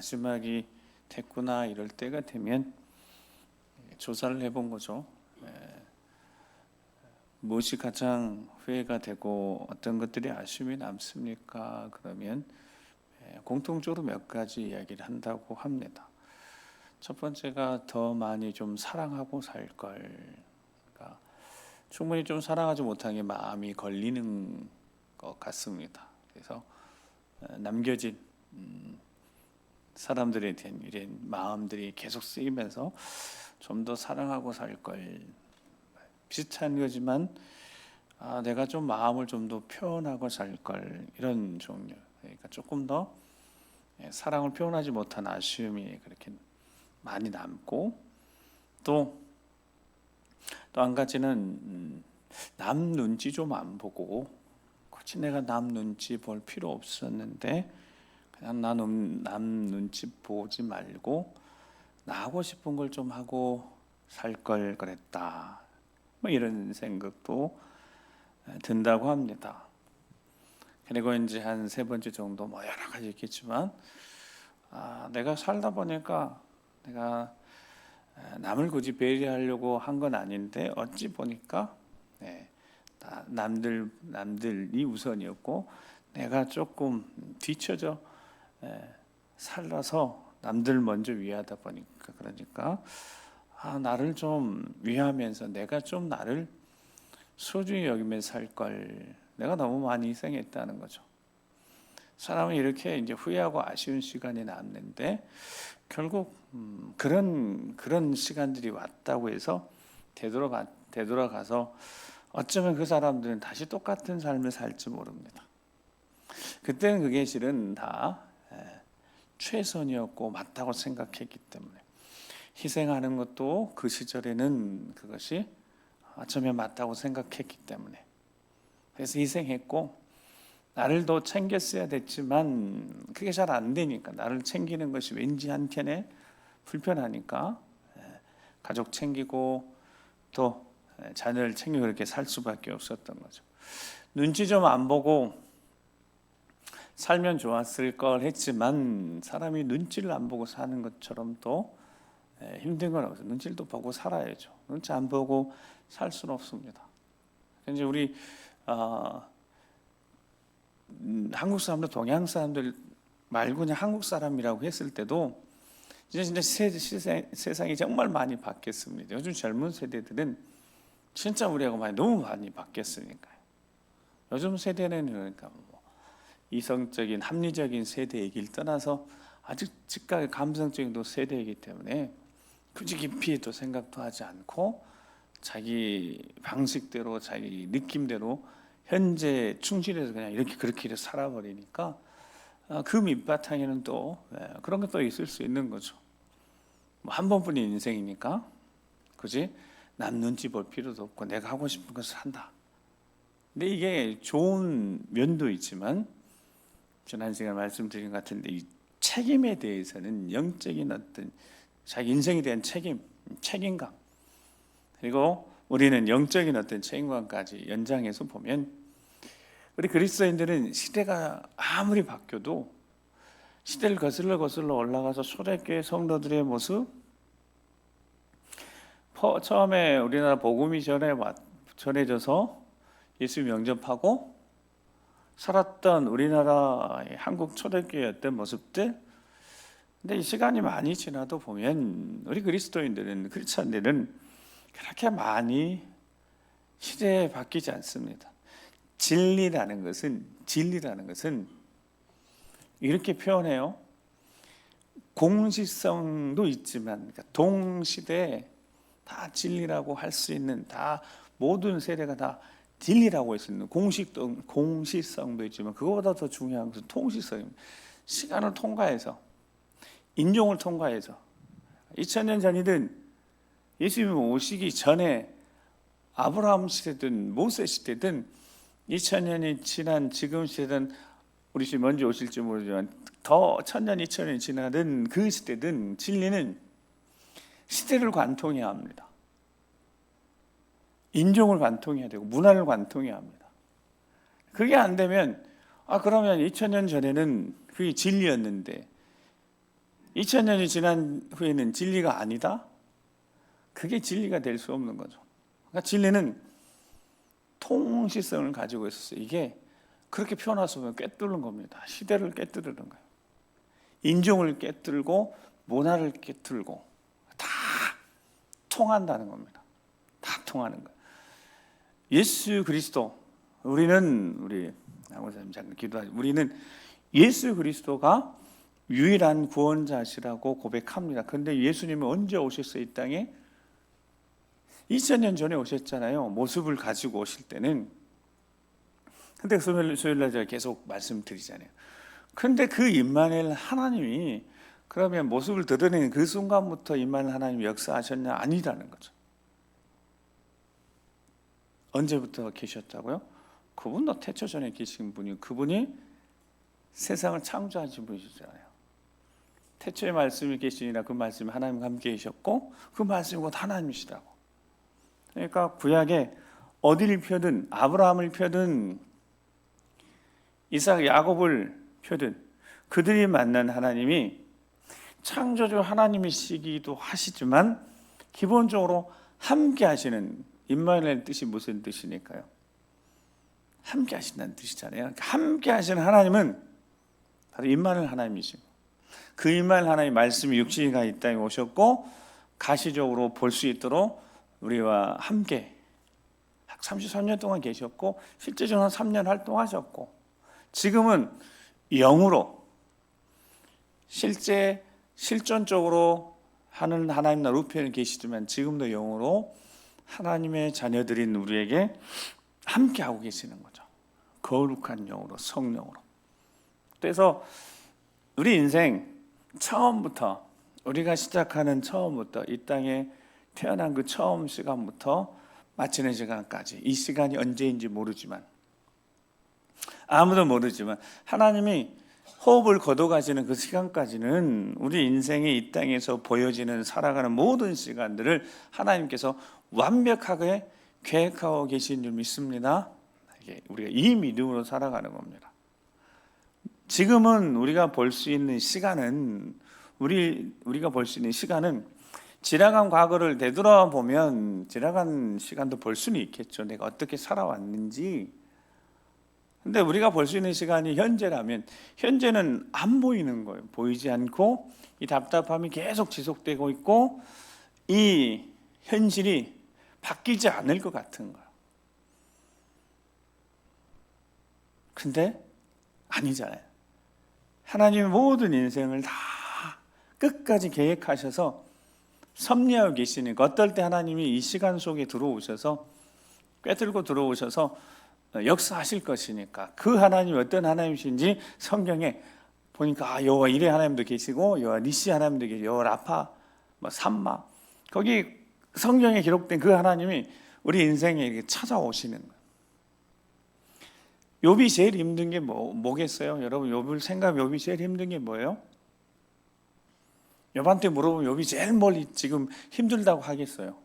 마지막이 됐구나 이럴 때가 되면 조사를 해본 거죠. 무엇이 가장 후회가 되고 어떤 것들이 아쉬움이 남습니까? 그러면 공통적으로 몇 가지 이야기를 한다고 합니다. 첫 번째가 더 많이 좀 사랑하고 살 걸. 그러니까 충분히 좀 사랑하지 못한 게 마음이 걸리는 것 같습니다. 그래서 남겨진 사람들에 대한 이런 마음들이 계속 쓰이면서 좀 더 사랑하고 살 걸. 비슷한 거지만 내가 좀 마음을 좀 더 표현하고 살 걸, 이런 종류. 그러니까 조금 더 사랑을 표현하지 못한 아쉬움이 그렇게 많이 남고, 또 한 가지는 남 눈치 좀 안 보고, 굳이 내가 남 눈치 볼 필요 없었는데 그냥 남 눈치 보지 말고 나 하고 싶은 걸 좀 하고 살 걸 그랬다, 뭐 이런 생각도 든다고 합니다. 그리고 이제 한 세 번째 정도, 뭐 여러 가지 있겠지만 내가 살다 보니까 내가 남을 굳이 배려하려고 한 건 아닌데 어찌 보니까 남들이 우선이었고 내가 조금 뒤쳐져 살아서 남들 먼저 위하다 보니까, 그러니까 나를 좀 위하면서 내가 좀 나를 소중히 여기면서 살 걸, 내가 너무 많이 희생했다는 거죠. 사람은 이렇게 이제 후회하고 아쉬운 시간이 남는데, 결국 그런 시간들이 왔다고 해서 되돌아가서 어쩌면 그 사람들은 다시 똑같은 삶을 살지 모릅니다. 그때는 그게 실은 다 최선이었고 맞다고 생각했기 때문에, 희생하는 것도 그 시절에는 그것이 어쩌면 맞다고 생각했기 때문에, 그래서 희생했고 나를 더 챙겼어야 됐지만 그게 잘 안 되니까, 나를 챙기는 것이 왠지 한켠에 불편하니까 가족 챙기고 또 자녀를 챙기고 그렇게 살 수밖에 없었던 거죠. 눈치 좀 안 보고 살면 좋았을 걸 했지만, 사람이 눈치를 안 보고 사는 것처럼 또 힘든 건 없어요. 눈치를 또 보고 살아야죠. 눈치 안 보고 살 수는 없습니다. 이제 우리 한국 사람들, 동양 사람들 말고 그냥 한국 사람이라고 했을 때도 진짜 세상이 정말 많이 바뀌었습니다. 요즘 젊은 세대들은 진짜 우리하고 너무 많이 바뀌었으니까요. 요즘 세대는 그러니까 이성적인 합리적인 세대 얘기를 떠나서 아주 즉각의 감성적인 세대이기 때문에 굳이 깊이 또 생각도 하지 않고 자기 방식대로 자기 느낌대로 현재 충실해서 그냥 이렇게 그렇게 살아버리니까 그 밑바탕에는 또 그런 것도 있을 수 있는 거죠. 한 번뿐인 인생이니까 굳이 남 눈치 볼 필요도 없고 내가 하고 싶은 것을 한다. 근데 이게 좋은 면도 있지만, 지난 시간에 말씀드린 것 같은데 이 책임에 대해서는 영적인 어떤 자기 인생에 대한 책임감, 그리고 우리는 영적인 어떤 책임감까지 연장해서 보면, 우리 그리스도인들은 시대가 아무리 바뀌어도 시대를 거슬러 올라가서 초대교회 성도들의 모습, 처음에 우리나라 복음이 전해져서 예수 영접하고 살았던 우리나라의 한국 초대교회의 어떤 모습들, 근데 이 시간이 많이 지나도 보면 우리 그리스도인들은, 크리스천들은 그렇게 많이 시대에 바뀌지 않습니다. 진리라는 것은 이렇게 표현해요. 공식성도 있지만, 그러니까 동시대에 다 진리라고 할 수 있는, 다 모든 세대가 다 진리라고 할 수 있는 공식성도 있지만, 그거보다 더 중요한 것은 통시성입니다. 시간을 통과해서, 인종을 통과해서 2000년 전이든 예수님 오시기 전에 아브라함 시대든 모세 시대든 2000년이 지난 지금 시대든, 우리 집 먼저 오실지 모르지만 더 1000년 2000년이 지나든 그 시대든, 진리는 시대를 관통해야 합니다. 인종을 관통해야 되고 문화를 관통해야 합니다. 그게 안 되면 그러면 2000년 전에는 그게 진리였는데 2000년이 지난 후에는 진리가 아니다? 그게 진리가 될 수 없는 거죠. 그러니까 진리는 통시성을 가지고 있었어요. 이게 그렇게 표현할 수 없으면 꿰뚫는 겁니다. 시대를 꿰뚫는 거예요. 인종을 꿰뚫고 문화를 꿰뚫고 다 통한다는 겁니다. 다 통하는 거예요. 예수 그리스도, 우리 아무사님 잠깐 기도하죠. 우리는 예수 그리스도가 유일한 구원자시라고 고백합니다. 그런데 예수님은 언제 오셨어요? 이 땅에 2000년 전에 오셨잖아요. 모습을 가지고 오실 때는. 근데 수요일날 제가 계속 말씀드리잖아요. 근데 그 임마누엘 하나님이 그러면 모습을 드러내는 그 순간부터 임마누엘 하나님이 역사하셨냐? 아니라는 거죠. 언제부터 계셨다고요? 그분도 태초 전에 계신 분이, 그분이 세상을 창조하신 분이시잖아요. 태초의 말씀이 계시니라 그 말씀이 하나님과 함께 계셨고 그 말씀이 곧 하나님이시라고. 그러니까 구약에 어디를 펴든, 아브라함을 펴든 이삭, 야곱을 펴든 그들이 만난 하나님이 창조주 하나님이시기도 하시지만 기본적으로 함께 하시는, 임마누엘 뜻이 무슨 뜻이니까요? 함께 하신다는 뜻이잖아요. 함께 하시는 하나님은 바로 임마누엘 하나님이시고, 그 임마누엘 하나님 말씀이 육신이 이 땅에 오셨고 가시적으로 볼 수 있도록 우리와 함께 33년 동안 계셨고 실제적으로 3년 활동하셨고 지금은 영으로 실존적으로 하는 하나님 나라 우편에 계시지만 지금도 영으로 하나님의 자녀들인 우리에게 함께하고 계시는 거죠. 거룩한 영으로, 성령으로. 그래서 우리 인생 처음부터, 우리가 시작하는 처음부터, 이 땅에 태어난 그 처음 시간부터 마치는 시간까지, 이 시간이 언제인지 모르지만, 아무도 모르지만 하나님이 호흡을 거둬가시는 그 시간까지는 우리 인생이 이 땅에서 보여지는 살아가는 모든 시간들을 하나님께서 완벽하게 계획하고 계신 줄 믿습니다. 이게 우리가 이 믿음으로 살아가는 겁니다. 지금은 우리가 볼 수 있는 시간은, 우리가 볼 수 있는 시간은 지나간 과거를 되돌아보면 지나간 시간도 볼 수는 있겠죠. 내가 어떻게 살아왔는지. 근데 우리가 볼 수 있는 시간이 현재라면 현재는 안 보이는 거예요. 보이지 않고 이 답답함이 계속 지속되고 있고 이 현실이 바뀌지 않을 것 같은 거예요. 근데 아니잖아요. 하나님의 모든 인생을 다 끝까지 계획하셔서 섭리하고 계시니까 어떨 때 하나님이 이 시간 속에 들어오셔서 꿰뚫고 들어오셔서 역사하실 것이니까 그 하나님이 어떤 하나님이신지 성경에 보니까 여호와 이레 하나님도 계시고 여호와 니시 하나님도 계시고 여호와 라파, 삼마, 거기 성경에 기록된 그 하나님이 우리 인생에 이렇게 찾아오시는 거예요. 욥이 제일 힘든 게 뭐겠어요? 여러분 욥을 생각하면 욥이 제일 힘든 게 뭐예요? 욥한테 물어보면 욥이 제일 멀리 지금 힘들다고 하겠어요?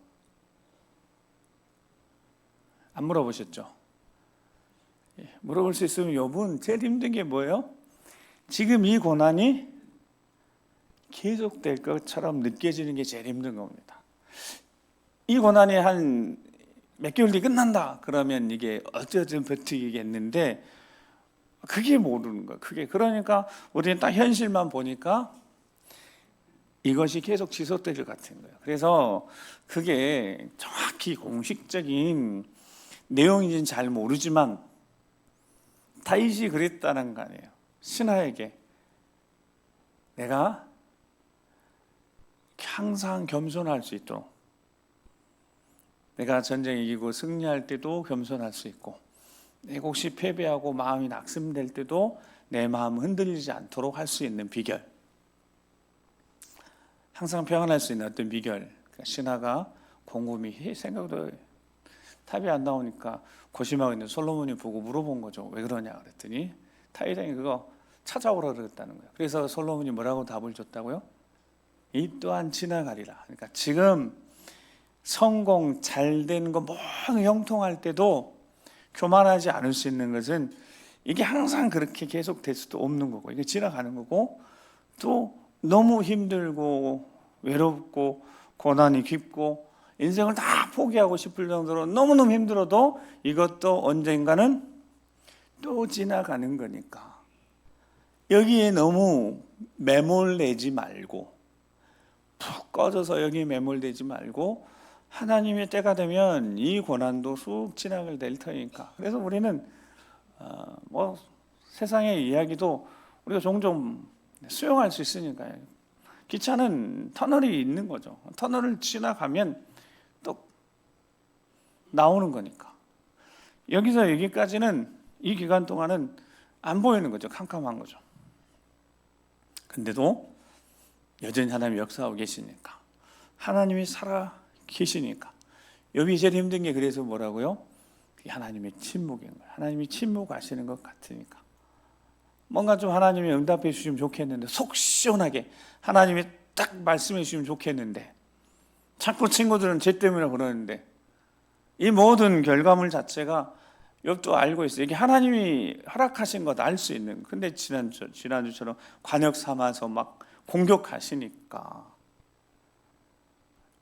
안 물어보셨죠? 물어볼 수 있으면 욥은 제일 힘든 게 뭐예요? 지금 이 고난이 계속될 것처럼 느껴지는 게 제일 힘든 겁니다. 이 고난이 한 몇 개월 뒤에 끝난다 그러면 이게 어쩌든 버티겠는데 그게 모르는 거예요. 그러니까 우리는 딱 현실만 보니까 이것이 계속 지속될 것 같은 거예요. 그래서 그게 정확히 공식적인 내용인지는 잘 모르지만 다윗이 그랬다는 거 아니에요. 신하에게 내가 항상 겸손할 수 있도록, 내가 전쟁에 이기고 승리할 때도 겸손할 수 있고, 내가 혹시 패배하고 마음이 낙심될 때도 내 마음 흔들리지 않도록 할 수 있는 비결, 항상 평안할 수 있는 어떤 비결. 그러니까 신하가 곰곰이 생각도 답이 안 나오니까 고심하고 있는 솔로몬이 보고 물어본 거죠. 왜 그러냐 그랬더니 타이장이 그거 찾아오라 그랬다는 거예요. 그래서 솔로몬이 뭐라고 답을 줬다고요? 이 또한 지나가리라. 그러니까 지금 성공 잘 되는 거 모두 형통할 때도 교만하지 않을 수 있는 것은 이게 항상 그렇게 계속 될 수도 없는 거고, 이게 지나가는 거고, 또 너무 힘들고 외롭고 고난이 깊고 인생을 다 포기하고 싶을 정도로 너무너무 힘들어도 이것도 언젠가는 또 지나가는 거니까 여기에 너무 매몰되지 말고, 푹 꺼져서 여기에 매몰되지 말고 하나님의 때가 되면 이 고난도 쑥 지나갈 될 터니까. 그래서 우리는 뭐 세상의 이야기도 우리가 종종 수용할 수 있으니까요. 기차는 터널이 있는 거죠. 터널을 지나가면 또 나오는 거니까. 여기서 여기까지는 이 기간 동안은 안 보이는 거죠. 캄캄한 거죠. 근데도 여전히 하나님이 역사하고 계시니까, 하나님이 살아 계시니까. 욥이 제일 힘든 게 그래서 뭐라고요? 하나님의 침묵인 거예요. 하나님이 침묵하시는 것 같으니까. 뭔가 좀 하나님이 응답해 주시면 좋겠는데, 속 시원하게 하나님이 딱 말씀해 주시면 좋겠는데, 자꾸 친구들은 쟤 때문에 그러는데, 이 모든 결과물 자체가 욥도 알고 있어요. 이게 하나님이 허락하신 것 알 수 있는. 근데 지난주처럼 관역 삼아서 막 공격하시니까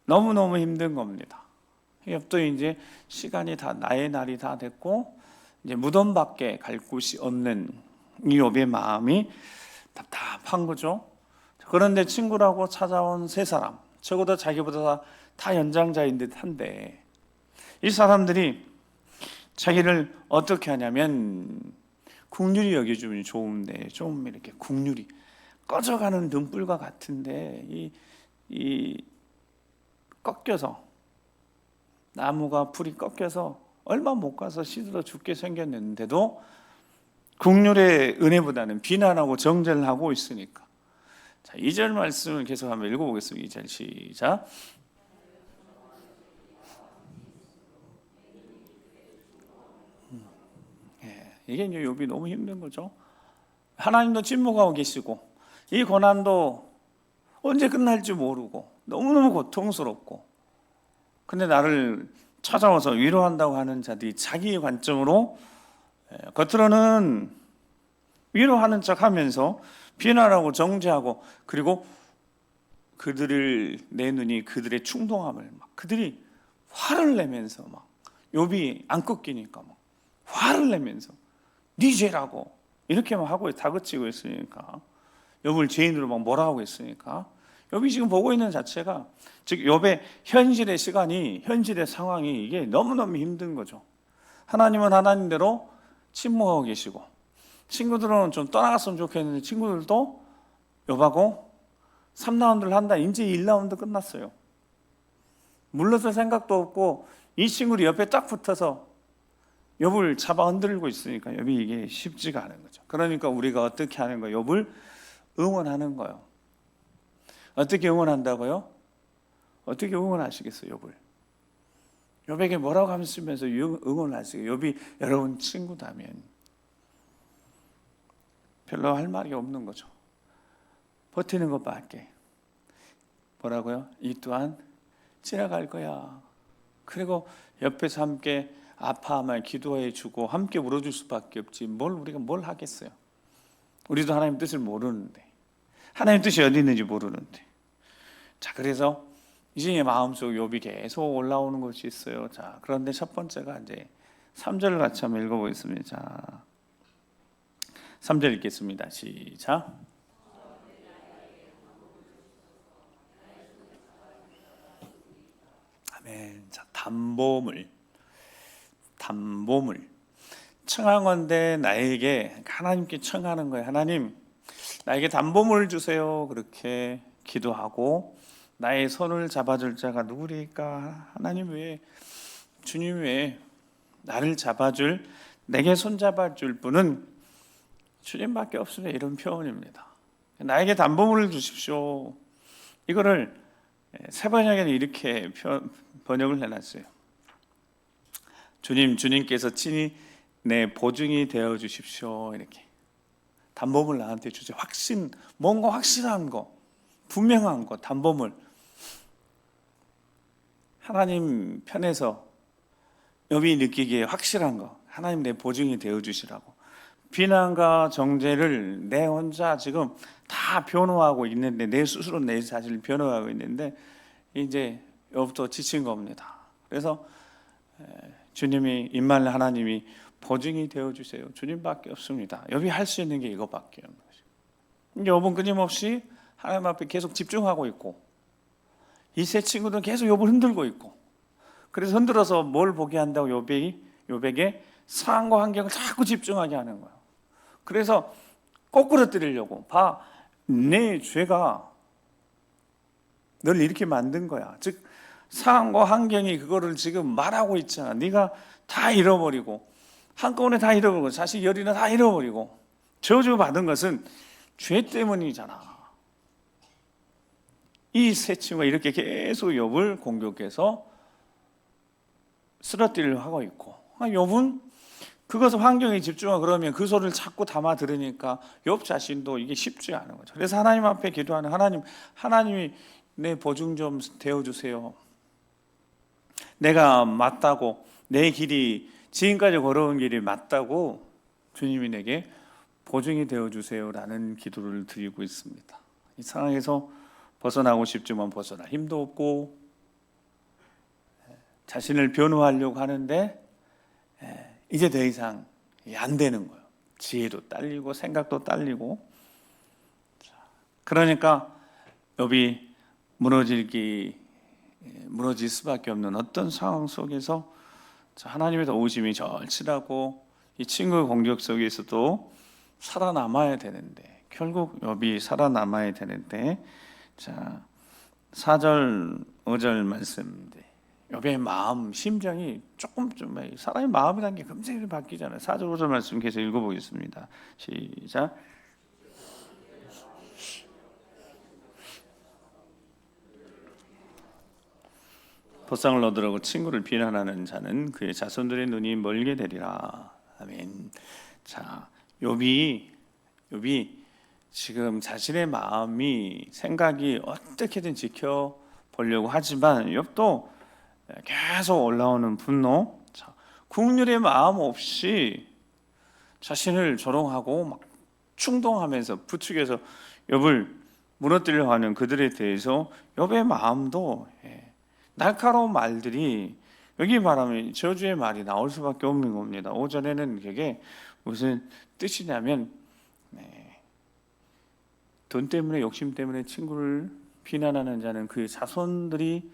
너무너무 힘든 겁니다. 욥도 이제 시간이 다, 나의 날이 다 됐고 이제 무덤밖에 갈 곳이 없는 이 욥의 마음이 답답한 거죠. 그런데 친구라고 찾아온 세 사람, 적어도 자기보다 다 연장자인 듯한데, 이 사람들이 자기를 어떻게 하냐면 국률이 여겨주면 좋은데, 좀 이렇게 국률이 꺼져가는 등불과 같은데 이 꺾여서, 나무가 불이 꺾여서 얼마 못 가서 시들어 죽게 생겼는데도 국률의 은혜보다는 비난하고 정죄를 하고 있으니까. 자, 2절 말씀을 계속 한번 읽어보겠습니다. 2절 시작. 이게 이제 욥이 너무 힘든 거죠. 하나님도 침묵하고 계시고 이 고난도 언제 끝날지 모르고 너무너무 고통스럽고, 근데 나를 찾아와서 위로한다고 하는 자들이 자기의 관점으로 겉으로는 위로하는 척하면서 비난하고 정죄하고, 그리고 그들을, 내 눈이 그들의 충동함을 막, 그들이 화를 내면서 막, 욥이 안 꺾이니까 막 화를 내면서 네 죄라고 이렇게 막 하고 다그치고 있으니까, 욥을 죄인으로 막 몰아가고 있으니까, 욥이 지금 보고 있는 자체가, 즉 욥의 현실의 시간이, 현실의 상황이 이게 너무너무 힘든 거죠. 하나님은 하나님대로 침묵하고 계시고, 친구들은 좀 떠나갔으면 좋겠는데 친구들도 욥하고 3라운드를 한다. 이제 1라운드 끝났어요. 물러설 생각도 없고 이 친구를 옆에 딱 붙어서 욥을 잡아 흔들고 있으니까 욥이 이게 쉽지가 않은 거죠. 그러니까 우리가 어떻게 하는 거예요? 욥을 응원하는 거예요. 어떻게 응원한다고요? 어떻게 응원하시겠어요? 욥을 욥에게 뭐라고 하면서 응원을 하시겠어요? 욥이 여러분 친구다면 별로 할 말이 없는 거죠. 버티는 것밖에. 뭐라고요? 이 또한 지나갈 거야. 그리고 옆에서 함께 아파하면 기도해 주고 함께 울어줄 수밖에 없지, 우리가 뭘 하겠어요? 우리도 하나님 뜻을 모르는데, 하나님 뜻이 어디 있는지 모르는데. 자, 그래서 이제 마음속 욥이 계속 올라오는 것이 있어요. 자, 그런데 첫 번째가 이제 3절을 같이 한번 읽어보겠습니다. 자, 3절 읽겠습니다. 시작. 아멘. 자, 담보물 청하건대 나에게, 하나님께 청하는 거예요. 하나님, 나에게 담보물을 주세요. 그렇게 기도하고, 나의 손을 잡아줄 자가 누구리까? 하나님 외에, 주님 외에 나를 잡아줄, 내게 손 잡아줄 분은 주님밖에 없으면, 이런 표현입니다. 나에게 담보물을 주십시오. 이거를 세번역에는 이렇게 번역을 해놨어요. 주님께서 친히 내 보증이 되어 주십시오. 이렇게 담보물 나한테 주세요. 뭔가 확실한 거, 분명한 거, 담보물. 하나님 편에서 욥이 느끼기에 확실한 거, 하나님 내 보증이 되어 주시라고 비난과 정죄를 내 혼자 지금 다 변호하고 있는데, 내 스스로 내 자신을 변호하고 있는데 이제 욥도 지친 겁니다. 그래서 주님이 임마누엘 하나님이 보증이 되어 주세요. 주님밖에 없습니다. 욥이 할 수 있는 게 이거밖에 없는 거죠. 욥은 끊임없이 하나님 앞에 계속 집중하고 있고, 이 세 친구들은 계속 욥을 흔들고 있고, 그래서 흔들어서 뭘 보게 한다고 욥에게 상황과 환경을 자꾸 집중하게 하는 거예요. 그래서 거꾸로 때리려고, 봐, 내 죄가 널 이렇게 만든 거야. 즉 상황과 환경이 그거를 지금 말하고 있잖아. 네가 다 잃어버리고, 한꺼번에 다 잃어버리고, 자식 열이나 다 잃어버리고, 저주받은 것은 죄 때문이잖아. 이 세 친구가 이렇게 계속 욥을 공격해서 쓰러뜨리려고 하고 있고, 욥은 그것을 환경에 집중하고 그러면 그 소리를 자꾸 담아 들으니까 욥 자신도 이게 쉽지 않은 거죠. 그래서 하나님 앞에 기도하는, 하나님이 내 보증 좀 되어주세요. 내가 맞다고, 내 길이 지금까지 걸어온 길이 맞다고 주님이 내게 보증이 되어주세요라는 기도를 드리고 있습니다. 이 상황에서 벗어나고 싶지만 벗어날 힘도 없고, 자신을 변호하려고 하는데 이제 더 이상 안 되는 거예요. 지혜도 딸리고 생각도 딸리고. 그러니까 욥이 무너질 수밖에 없는 어떤 상황 속에서 하나님의 도우심이 절실하고, 이 친구의 공격 속에서도 살아남아야 되는데, 결국 욥이 살아남아야 되는데, 자 4절 5절 말씀인데, 욥의 마음, 심정이 조금 사람의 마음이라는 게 금세 바뀌잖아요. 4절 5절 말씀 계속 읽어보겠습니다. 시작. 보상을 얻으려고 친구를 비난하는 자는 그의 자손들의 눈이 멀게 되리라. 아멘. 자, 욥이 지금 자신의 마음이, 생각이 어떻게든 지켜보려고 하지만, 욥도 계속 올라오는 분노, 국률의 마음 없이 자신을 조롱하고 막 충동하면서 부추겨서 욥을 무너뜨리려고 하는 그들에 대해서 욥의 마음도 날카로운 말들이, 여기 말하면 저주의 말이 나올 수밖에 없는 겁니다. 5절에는 그게 무슨 뜻이냐면, 돈 때문에, 욕심 때문에 친구를 비난하는 자는 그의 자손들이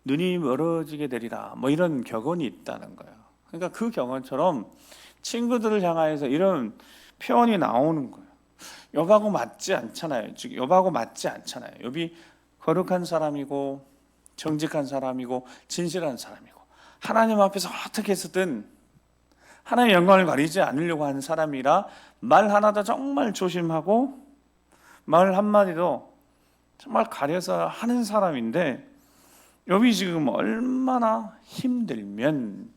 눈이 멀어지게 되리라, 뭐 이런 격언이 있다는 거예요. 그러니까 그 격언처럼 친구들을 향하여서 이런 표현이 나오는 거예요. 욥하고 맞지 않잖아요. 즉 욥하고 맞지 않잖아요. 욥이 거룩한 사람이고 정직한 사람이고 진실한 사람이고, 하나님 앞에서 어떻게 해서든 하나님의 영광을 가리지 않으려고 하는 사람이라 말 하나도 정말 조심하고 말 한마디도 정말 가려서 하는 사람인데, 욥이 지금 얼마나 힘들면,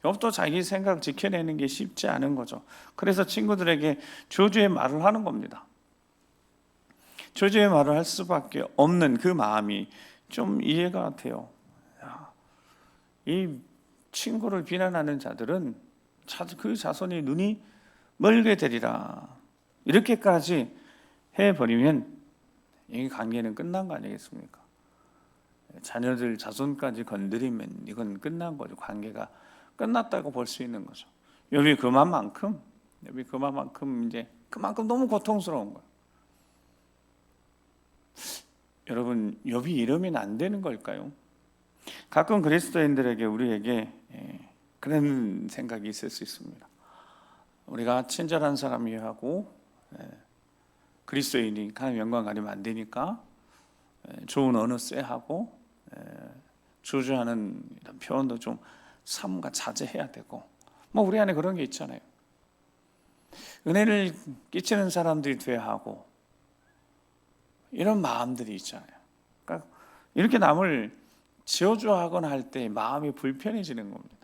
욥도 자기 생각 지켜내는 게 쉽지 않은 거죠. 그래서 친구들에게 저주의 말을 하는 겁니다. 저주의 말을 할 수밖에 없는 그 마음이 좀 이해가 돼요. 이 친구를 비난하는 자들은 그 자손이 눈이 멀게 되리라, 이렇게까지 해버리면 이 관계는 끝난 거 아니겠습니까? 자녀들 자손까지 건드리면 이건 끝난 거죠. 관계가 끝났다고 볼 수 있는 거죠. 욥이 그만큼 이제 그만큼 너무 고통스러운 거예요. 여러분, 욥이 이러면 안 되는 걸까요? 가끔 그리스도인들에게, 우리에게 그런 생각이 있을 수 있습니다. 우리가 친절한 사람이어야 하고, 그리스도인이 하나님 영광 가리면 안 되니까 좋은 언어 쎄하고, 저주하는 이런 표현도 좀 삼가 자제해야 되고, 뭐 우리 안에 그런 게 있잖아요. 은혜를 끼치는 사람들이 돼야 하고, 이런 마음들이 있잖아요. 그러니까 이렇게 남을 저주하거나 할 때 마음이 불편해지는 겁니다.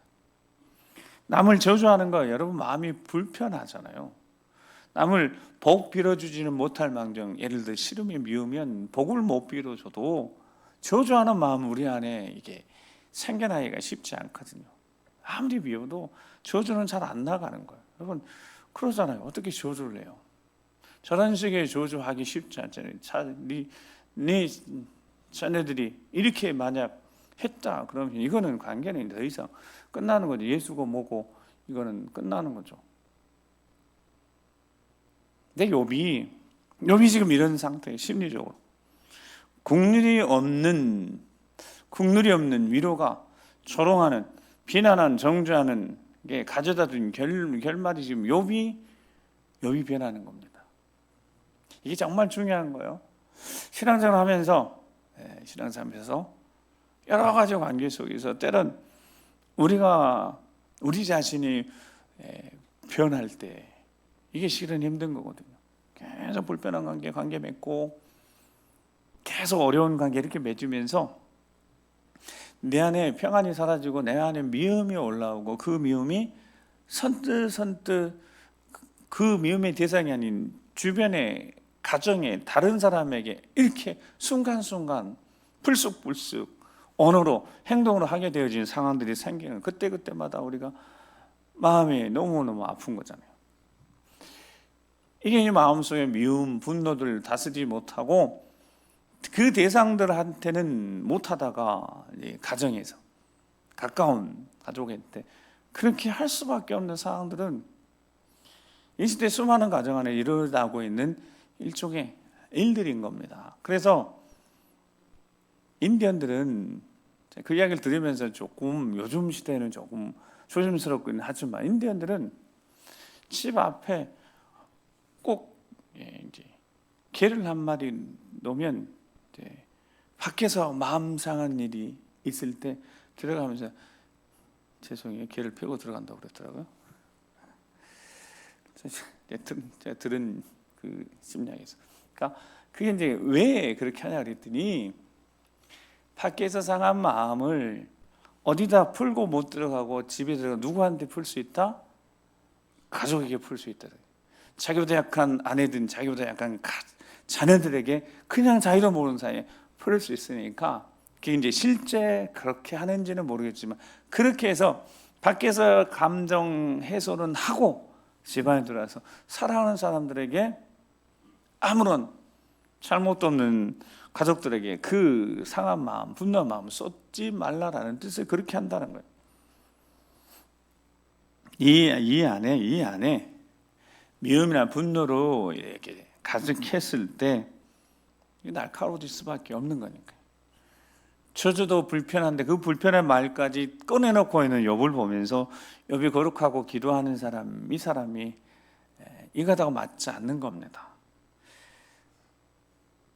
남을 저주하는 거, 여러분 마음이 불편하잖아요. 남을 복 빌어주지는 못할 망정, 예를 들어 싫으면 미우면 복을 못 빌어줘도 저주하는 마음 우리 안에 이게 생겨나기가 쉽지 않거든요. 아무리 미워도 저주는 잘 안 나가는 거예요. 여러분, 그러잖아요. 어떻게 저주를 해요? 저런 식의 저주하기 쉽지 않잖아요. 네 자녀들이 이렇게 만약 했다 그러면 이거는 관계는 더 이상 끝나는 거죠. 예수고 뭐고 이거는 끝나는 거죠. 근데 욥이 지금 이런 상태에 심리적으로 국률이 없는 위로가 조롱하는 비난하는 정죄하는 게 가져다 준 결말이 지금 욥이 변하는 겁니다. 이게 정말 중요한 거예요. 신앙생활 하면서 여러 가지 관계 속에서 때론 우리 자신이 변할 때 이게 실은 힘든 거거든요. 계속 불편한 관계 맺고 계속 어려운 관계 이렇게 맺으면서 내 안에 평안이 사라지고 내 안에 미움이 올라오고 그 미움이 선뜻 그 미움의 대상이 아닌 주변의 가정에 다른 사람에게 이렇게 순간순간 불쑥불쑥 언어로 행동으로 하게 되어진 상황들이 생기는 그때마다 우리가 마음이 너무너무 아픈 거잖아요. 이게 마음속에 미움, 분노를 다스리지 못하고 그 대상들한테는 못하다가 가정에서 가까운 가족한테 그렇게 할 수밖에 없는 상황들은 이 시대 수많은 가정 안에 일어나고 있는 일종의 일들인 겁니다. 그래서 인디언들은 그 이야기를 들으면서 조금 요즘 시대는 조금 조심스럽긴 하지만 인디언들은 집 앞에 꼭 이제 개를 한 마리 놓으면 밖에서 마음 상한 일이 있을 때 들어가면서 죄송해요 개를 패고 들어간다고 그랬더라고요. 제가 들은 그 심리학에서 그러니까 그게 이제 왜 그렇게 하냐 그랬더니 밖에서 상한 마음을 어디다 풀고 못 들어가고 집에 들어가 누구한테 풀 수 있다? 가족에게 풀 수 있다. 자기보다 약한 아내든 자기보다 약한 자녀들에게 그냥 자기도 모르는 사이에 풀을 수 있으니까 그게 이제 실제 그렇게 하는지는 모르겠지만 그렇게 해서 밖에서 감정 해소는 하고 집안에 들어와서 사랑하는 사람들에게 아무런 잘못도 없는 가족들에게 그 상한 마음, 분노한 마음을 쏟지 말라라는 뜻을 그렇게 한다는 거예요. 이 안에 미움이나 분노로 이렇게 가득했을 때 날카로워질 수밖에 없는 거니까요. 저주도 불편한데 그 불편한 말까지 꺼내놓고 있는 욥을 보면서 욥이 거룩하고 기도하는 이 사람이 이거하고 맞지 않는 겁니다.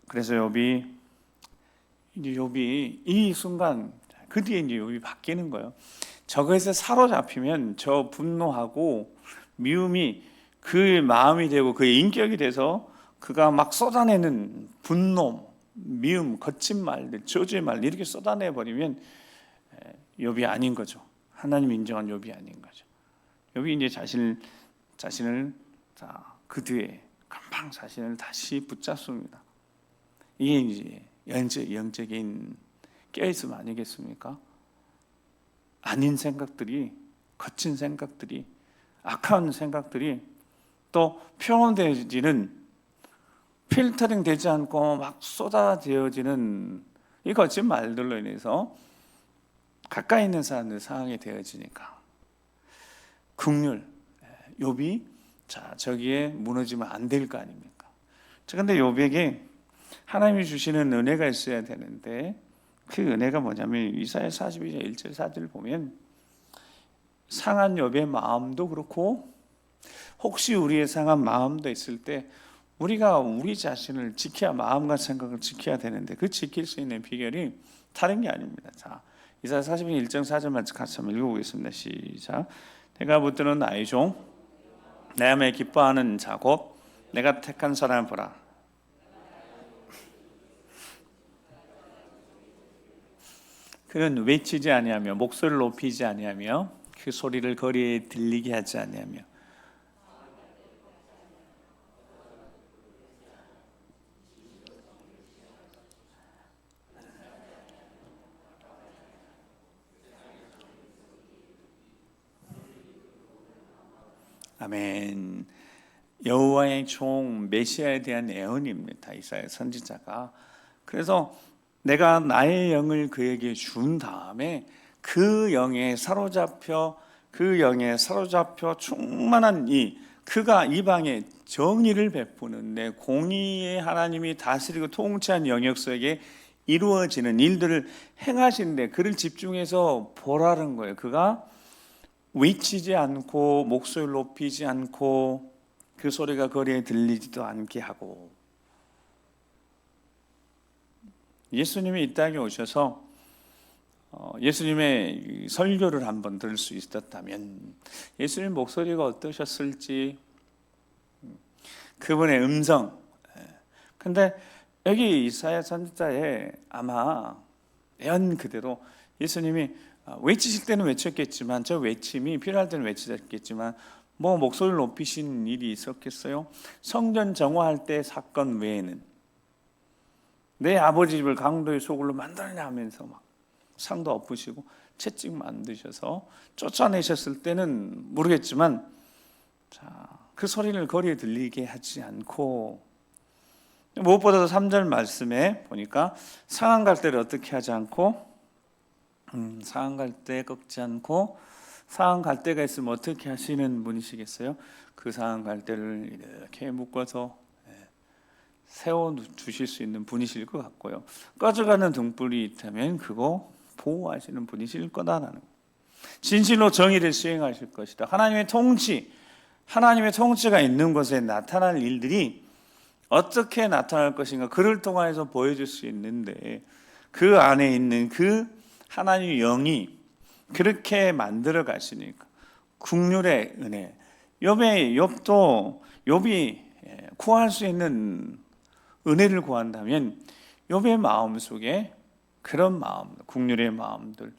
그래서 욥이 이 순간 그 뒤에 이제 욥이 바뀌는 거예요. 저거에서 사로잡히면 저 분노하고 미움이 그의 마음이 되고 그의 인격이 돼서 그가 막 쏟아내는 분노, 미움, 거친 말들, 저주의 말 이렇게 쏟아내 버리면 욥이 아닌 거죠. 하나님 인정한 욥이 아닌 거죠. 욥이 이제 자신을 그 뒤에 금방 자신을 다시 붙잡습니다. 이게 이제 영적인 깨어있음 아니겠습니까? 아닌 생각들이, 거친 생각들이, 악한 생각들이 또 표현되어지는 필터링 되지 않고 막 쏟아지어지는 이 거친 말들로 인해서 가까이 있는 사람들 상하게 되어지니까 긍휼, 욥이 저기에 무너지면 안 될 거 아닙니까? 그런데 욥에게 하나님이 주시는 은혜가 있어야 되는데 그 은혜가 뭐냐면 이사야 42장 1절 4절을 보면 상한 욥의 마음도 그렇고 혹시 우리의 상한 마음도 있을 때 우리가 우리 자신을 지켜야 마음과 생각을 지켜야 되는데 그 지킬 수 있는 비결이 다른 게 아닙니다. 자, 이사야 42장 1절 4절만 같이 한번 읽어보겠습니다. 시작. 내가 붙드는 나의 종 내 마음에 기뻐하는 자 곧 내가 택한 사람을 보라. 그는 외치지 아니하며 목소리를 높이지 아니하며 그 소리를 거리에 들리게 하지 아니하며 아멘. 여호와의 종 메시아에 대한 예언입니다. 이사야 선지자가. 그래서 내가 나의 영을 그에게 준 다음에 그 영에 사로잡혀 충만한 그가 이방에 정의를 베푸는데 공의의 하나님이 다스리고 통치한 영역 속에 이루어지는 일들을 행하시는데 그를 집중해서 보라는 거예요. 그가 외치지 않고 목소리를 높이지 않고 그 소리가 거리에 들리지도 않게 하고, 예수님이 이 땅에 오셔서 예수님의 설교를 한번 들을 수 있었다면 예수님 목소리가 어떠셨을지, 그분의 음성. 근데 여기 이사야 선지자에 아마 예언 그대로 예수님이 외치실 때는 외쳤겠지만, 저 외침이 필요할 때는 외치셨겠지만 뭐 목소리를 높이신 일이 있었겠어요? 성전 정화할 때 사건 외에는 내 아버지 집을 강도의 소굴로 만들냐 하면서 막 상도 엎으시고 채찍 만드셔서 쫓아내셨을 때는 모르겠지만, 그 소리를 거리에 들리게 하지 않고, 무엇보다도 3절 말씀에 보니까 상한 갈대를 어떻게 하지 않고, 상한 갈대 꺾지 않고, 상한 갈대가 있으면 어떻게 하시는 분이시겠어요? 그 상한 갈대를 이렇게 묶어서 세워 주실 수 있는 분이실 것 같고요. 꺼져가는 등불이 있다면 그거 보호하시는 분이실 거다라는, 진실로 정의를 수행하실 것이다. 하나님의 통치가 있는 곳에 나타날 일들이 어떻게 나타날 것인가, 그를 통해서 보여줄 수 있는데 그 안에 있는 그 하나님의 영이 그렇게 만들어 가시니까 국률의 은혜. 욥이 구할 수 있는 은혜를 구한다면 욥의 마음 속에 그런 마음, 국률의 마음들,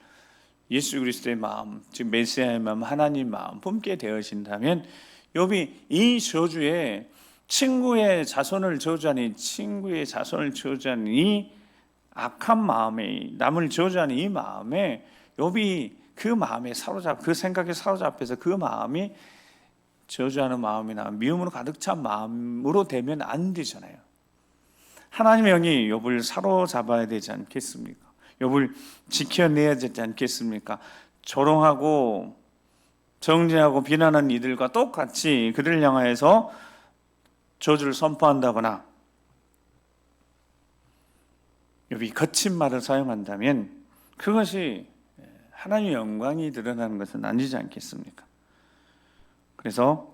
예수 그리스도의 마음, 즉 메시아의 마음, 하나님 마음 품게 되어진다면 욥이 이 저주에 친구의 자손을 저주하는 이 악한 마음에, 남을 저주하는 이 마음에 욥이 그 마음에 그 생각에 사로잡혀서 그 마음이 저주하는 마음이나 미움으로 가득 찬 마음으로 되면 안 되잖아요. 하나님의 영이 욥을 사로잡아야 되지 않겠습니까? 욥을 지켜내야 되지 않겠습니까? 조롱하고 정죄하고 비난하는 이들과 똑같이 그들을 향하여서 저주를 선포한다거나 욥이 거친 말을 사용한다면 그것이 하나님의 영광이 드러나는 것은 아니지 않겠습니까? 그래서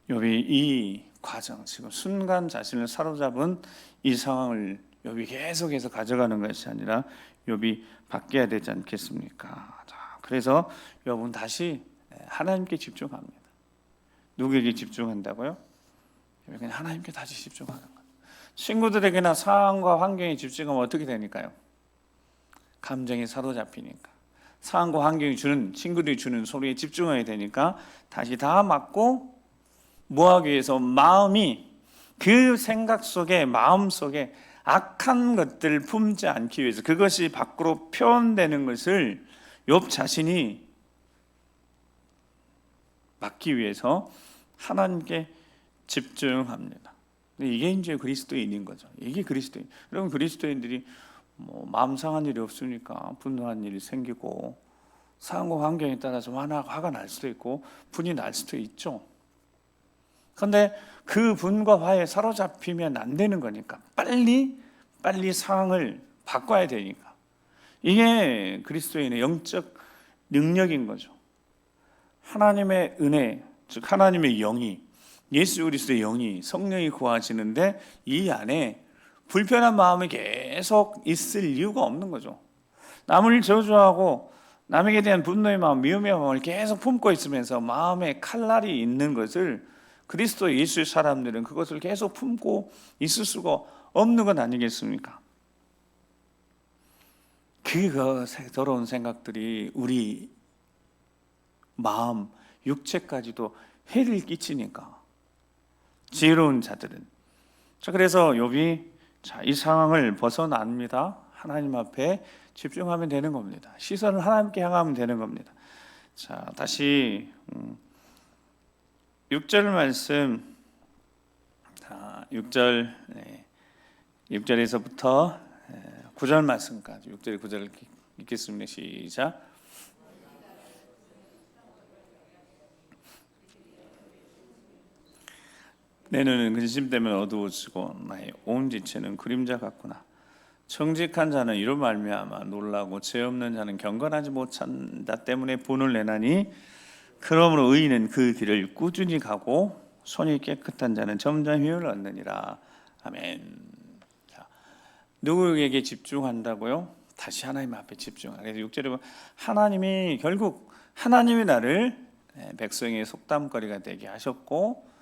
욥이 이 과정, 지금 순간 자신을 사로잡은 이 상황을 욥이 계속해서 가져가는 것이 아니라 욥이 바뀌어야 되지 않겠습니까? 그래서 욥은 다시 하나님께 집중합니다. 누구에게 집중한다고요? 그냥 하나님께 다시 집중하는 거예요. 친구들에게나 상황과 환경에 집중하면 어떻게 되니까요? 감정이 사로잡히니까. 상황과 환경이 친구들이 주는 소리에 집중해야 되니까 다시 다 맞고, 뭐하기 위해서? 마음이 그 생각 속에, 마음 속에 악한 것들을 품지 않기 위해서, 그것이 밖으로 표현되는 것을 욥 자신이 막기 위해서 하나님께 집중합니다. 이게 이제 그리스도인인 거죠. 이게 그리스도인. 여러분, 그리스도인들이 마음 상한 일이 없으니까 분노한 일이 생기고, 상황과 환경에 따라서 화가 날 수도 있고 분이 날 수도 있죠. 그런데 그 분과 화에 사로잡히면 안 되는 거니까 빨리 상황을 바꿔야 되니까, 이게 그리스도인의 영적 능력인 거죠. 하나님의 은혜, 즉 하나님의 영이, 예수 그리스도의 영이, 성령이 구하시는데 이 안에 불편한 마음이 계속 있을 이유가 없는 거죠. 남을 저주하고 남에게 대한 분노의 마음, 미움의 마음을 계속 품고 있으면서 마음에 칼날이 있는 것을, 그리스도 예수의 사람들은 그것을 계속 품고 있을 수가 없는 건 아니겠습니까? 그 더러운 생각들이 우리 마음, 육체까지도 해를 끼치니까, 지혜로운 자들은. 그래서 욥이 이 상황을 벗어납니다. 하나님 앞에 집중하면 되는 겁니다. 시선을 하나님께 향하면 되는 겁니다. 다시 6절 말씀, 6절 6절에서부터 9절 말씀까지 6절 9절 읽겠습니다. 시작. 내 눈은 근심 때문에 어두워지고 나의 온 지체는 그림자 같구나. 정직한 자는 이로 말미암아 놀라고 죄 없는 자는 경건하지 못한 자 때문에 분을 내나니 그러므로 의인은 그 길을 꾸준히 가고 손이 깨끗한 자는 점점 힘을 얻느니라. 아멘. 자, 누구에게 집중한다고요? 다시 하나님 앞에 집중하라. 그래서 6절에 보면 하나님이 결국 하나님이 나를 백성의 속담거리가 되게 하셨고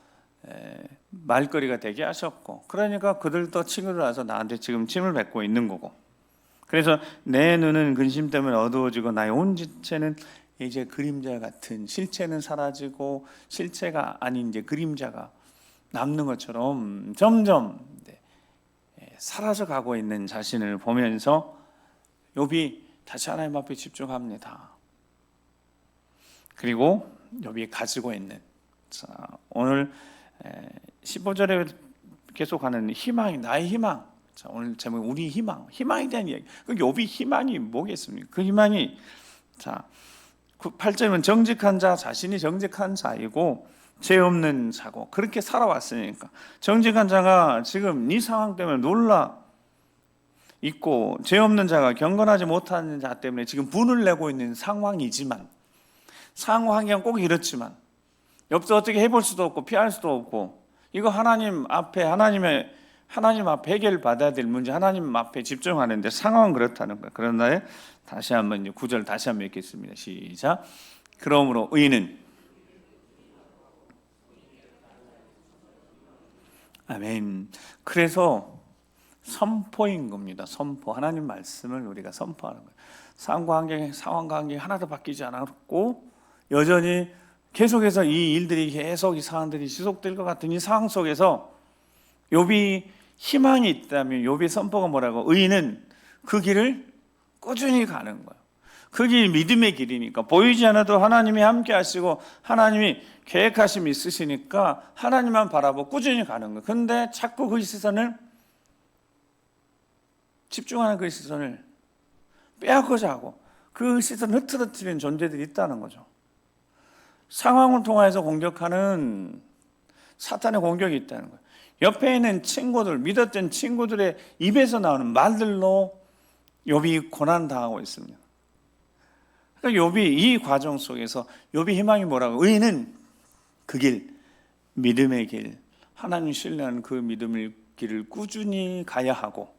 말거리가 되게 하셨고, 그러니까 그들도 친구들 와서 나한테 지금 침을 뱉고 있는 거고, 그래서 내 눈은 근심 때문에 어두워지고 나의 온 지체는 이제 그림자 같은, 실체는 사라지고 실체가 아닌 이제 그림자가 남는 것처럼 점점 사라져 가고 있는 자신을 보면서 욥이 다시 하나님 앞에 집중합니다. 그리고 욥이 가지고 있는, 자, 오늘 15절에 계속하는 희망이 나의 희망. 자, 오늘 제목 우리 희망, 희망에 대한 이야기. 그 욥이 희망이 뭐겠습니까? 그 희망이, 자, 8절은 정직한 자, 자신이 정직한 자이고 죄 없는 자고 그렇게 살아왔으니까 정직한 자가 지금 이 상황 때문에 놀라 있고 죄 없는 자가 경건하지 못하는 자 때문에 지금 분을 내고 있는 상황이지만, 상황이 꼭 이렇지만 욥도 어떻게 해볼 수도 없고 피할 수도 없고, 이거 하나님 앞에 해결 받아야 될 문제, 하나님 앞에 집중하는데 상황은 그렇다는 거예요. 그러나 다시 한번 9절 다시 한번 읽겠습니다. 시작. 그러므로 의인은, 아멘. 그래서 선포인 겁니다. 선포. 하나님 말씀을 우리가 선포하는 거예요. 상황 관계 하나도 바뀌지 않았고 여전히 계속해서 이 일들이 계속 이 상황들이 지속될 것 같은 이 상황 속에서 욥이 희망이 있다면 욥의 선포가 뭐라고? 의인은 그 길을 꾸준히 가는 거예요. 그 길 믿음의 길이니까 보이지 않아도 하나님이 함께 하시고 하나님이 계획하심이 있으시니까 하나님만 바라보고 꾸준히 가는 거예요. 그런데 자꾸 그 시선을, 집중하는 그 시선을 빼앗고자 하고 그 시선을 흐트러뜨리는 존재들이 있다는 거죠. 상황을 통해서 공격하는 사탄의 공격이 있다는 거예요. 옆에 있는 친구들, 믿었던 친구들의 입에서 나오는 말들로 욥이 고난당하고 있습니다. 그러니까 욥이 이 과정 속에서 욥의 희망이 뭐라고? 의인은 그 길, 믿음의 길, 하나님 신뢰하는 그 믿음의 길을 꾸준히 가야 하고,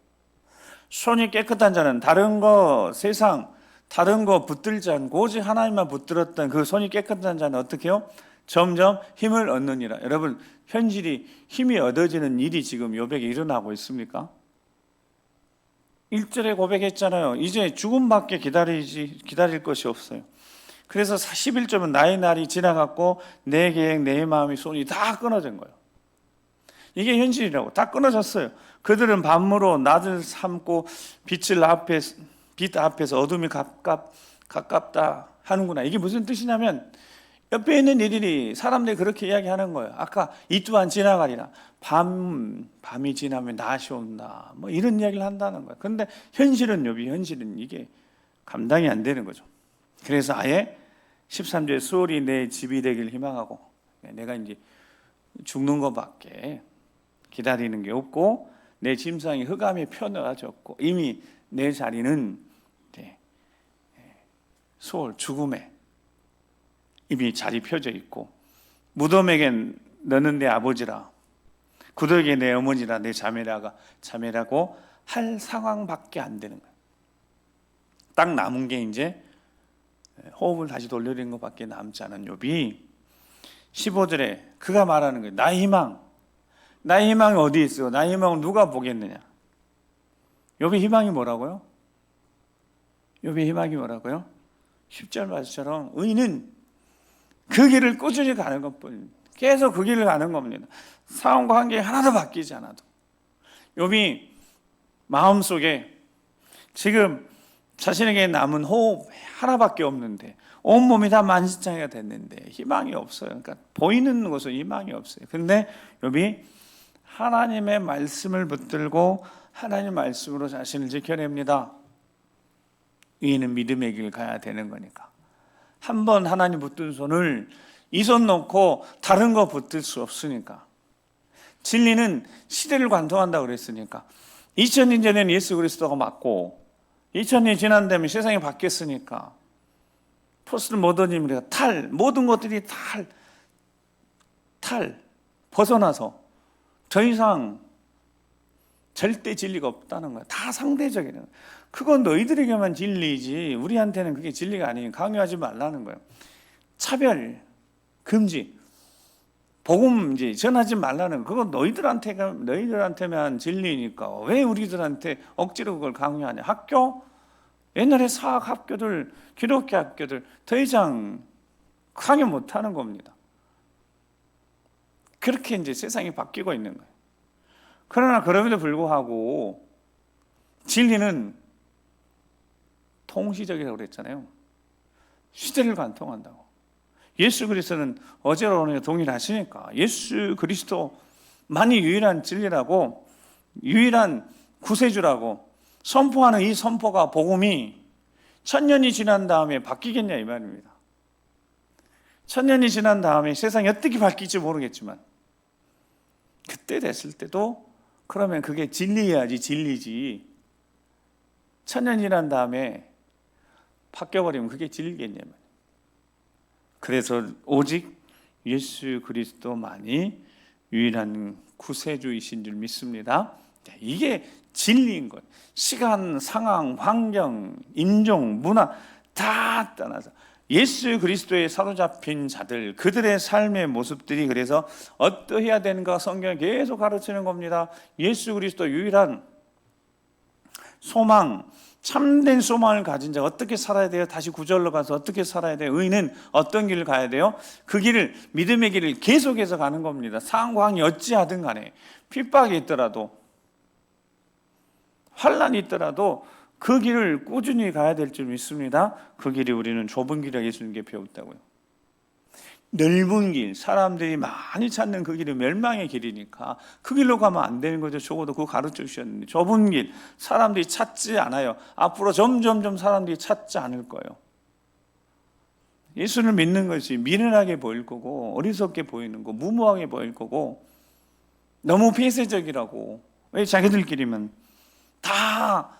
손이 깨끗한 자는 다른 거, 세상 다른 거 붙들지 않고 오직 하나님만 붙들었던 그 손이 깨끗한 자는 어떻게 해요? 점점 힘을 얻느니라. 여러분, 현실이 힘이 얻어지는 일이 지금 욥에게 일어나고 있습니까? 1절에 고백했잖아요. 이제 죽음밖에 기다릴 것이 없어요. 그래서 11절은 나의 날이 지나갔고 내 계획, 내 마음의 손이 다 끊어진 거예요. 이게 현실이라고. 다 끊어졌어요. 그들은 밤으로 낮을 삼고 빛 앞에서 어둠이 가깝다 하는구나. 이게 무슨 뜻이냐면 옆에 있는 일들이 사람들이 그렇게 이야기하는 거예요. 아까 이 또한 지나가리라. 밤이 지나면 낮이 온다. 뭐 이런 이야기를 한다는 거예요. 그런데 현실은 이게 감당이 안 되는 거죠. 그래서 아예 13절에 수월이 내 집이 되길 희망하고, 내가 이제 죽는 것밖에 기다리는 게 없고 내 짐승이 흑암에 펴놓아졌고 이미 내 자리는 수월, 죽음에 이미 자리 펴져 있고, 무덤에겐 너는 내 아버지라, 구더기에 내 어머니라, 내 자매라고 할 상황밖에 안 되는 거예요. 딱 남은 게 이제 호흡을 다시 돌려는 것밖에 남지 않은 욥이 15절에 그가 말하는 거예요. 나의 희망이 어디 있어? 나의 희망을 누가 보겠느냐? 욥의 희망이 뭐라고요? 10절 말씀처럼 의인은 그 길을 꾸준히 가는 것뿐, 계속 그 길을 가는 겁니다. 상황과 관계 하나도 바뀌지 않아도. 욥이 마음속에 지금 자신에게 남은 호흡 하나밖에 없는데 온몸이 다 만신창이가 됐는데 희망이 없어요. 그러니까 보이는 곳은 희망이 없어요. 근데 욥이 하나님의 말씀을 붙들고 하나님의 말씀으로 자신을 지켜냅니다. 의인은 믿음의 길 가야 되는 거니까. 한번 하나님 붙든 손을 이 손 놓고 다른 거 붙들 수 없으니까. 진리는 시대를 관통한다고 그랬으니까. 2000년 전에는 예수 그리스도가 맞고 2000년이 지난다면 세상이 바뀌었으니까 포스트 모더니즘이라 모든 것들이 벗어나서 더 이상 절대 진리가 없다는 거야. 다 상대적이에요. 그건 너희들에게만 진리지 우리한테는 그게 진리가 아니에요. 강요하지 말라는 거예요. 차별, 금지, 복음 이제 전하지 말라는 거. 그건 너희들한테만 진리니까 왜 우리들한테 억지로 그걸 강요하냐. 학교, 옛날에 사학 학교들, 기독교 학교들 더 이상 강요 못하는 겁니다. 그렇게 이제 세상이 바뀌고 있는 거예요. 그러나 그럼에도 불구하고 진리는 통시적이라고 그랬잖아요. 시대를 관통한다고. 예수 그리스도는 어제로 오늘 동일하시니까 예수 그리스도만이 유일한 진리라고 유일한 구세주라고 선포하는 이 선포가 복음이 1000년이 지난 다음에 바뀌겠냐 이 말입니다. 1000년이 지난 다음에 세상이 어떻게 바뀔지 모르겠지만 그때 됐을 때도 그러면 그게 진리여야지 진리지 1000년 지난 다음에 바뀌어버리면 그게 진리겠냐 말이에요. 그래서 오직 예수 그리스도만이 유일한 구세주이신 줄 믿습니다. 이게 진리인 거예요. 시간, 상황, 환경, 인종, 문화 다 떠나서 예수 그리스도에 사로잡힌 자들 그들의 삶의 모습들이 그래서 어떠해야 되는가 성경이 계속 가르치는 겁니다. 예수 그리스도 유일한 소망, 참된 소망을 가진 자가 어떻게 살아야 돼요? 다시 구절로 가서 어떻게 살아야 돼요? 의인은 어떤 길을 가야 돼요? 그 길을 믿음의 길을 계속해서 가는 겁니다. 상황이 어찌하든 간에 핍박이 있더라도 환란이 있더라도 그 길을 꾸준히 가야 될 줄 믿습니다. 그 길이 우리는 좁은 길이라고 예수님께 배웠다고요. 넓은 길, 사람들이 많이 찾는 그 길이 멸망의 길이니까 그 길로 가면 안 되는 거죠. 적어도 그거 가르쳐 주셨는데 좁은 길, 사람들이 찾지 않아요. 앞으로 점점 사람들이 찾지 않을 거예요. 예수를 믿는 것이 미련하게 보일 거고 어리석게 보이는 거, 무모하게 보일 거고 너무 폐쇄적이라고. 왜 자기들끼리만 다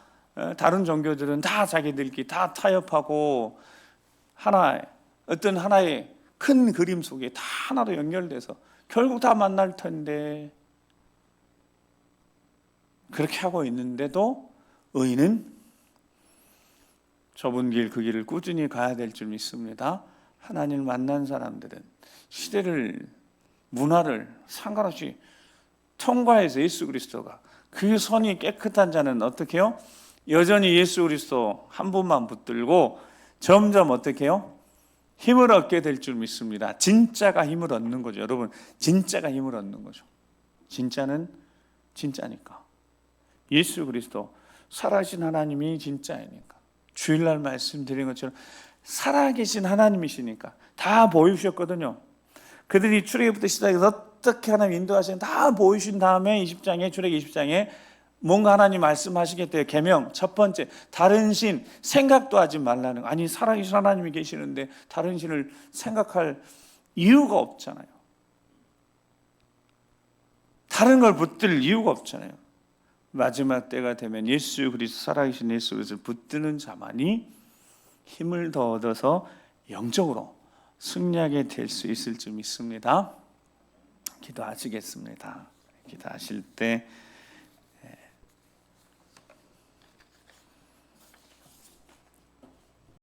다른 종교들은 다 자기들끼리 다 타협하고 어떤 하나의 큰 그림 속에 다 하나로 연결돼서 결국 다 만날 텐데 그렇게 하고 있는데도 의인은 좁은 길 그 길을 꾸준히 가야 될 줄 믿습니다. 하나님을 만난 사람들은 시대를 문화를 상관없이 통과해서 예수 그리스도가 그 손이 깨끗한 자는 어떻게 해요? 여전히 예수 그리스도 한 분만 붙들고 점점 어떻게 해요? 힘을 얻게 될 줄 믿습니다. 진짜가 힘을 얻는 거죠. 여러분, 진짜가 힘을 얻는 거죠. 진짜는 진짜니까. 예수 그리스도 살아계신 하나님이 진짜이니까. 주일날 말씀드린 것처럼 살아계신 하나님이시니까 다 보이셨거든요. 그들이 출애굽부터 시작해서 어떻게 하나님 인도하시는 다 보이신 다음에 20장에 출애굽 20장에 뭔가 하나님 말씀하시겠대요. 계명 첫 번째 다른 신 생각도 하지 말라는 거. 아니 살아계신 하나님이 계시는데 다른 신을 생각할 이유가 없잖아요. 다른 걸 붙들 이유가 없잖아요. 마지막 때가 되면 예수 그리스도 살아계신 예수 그리스도를 붙드는 자만이 힘을 더 얻어서 영적으로 승리하게 될 수 있을 줄 믿습니다. 기도하시겠습니다. 기도하실 때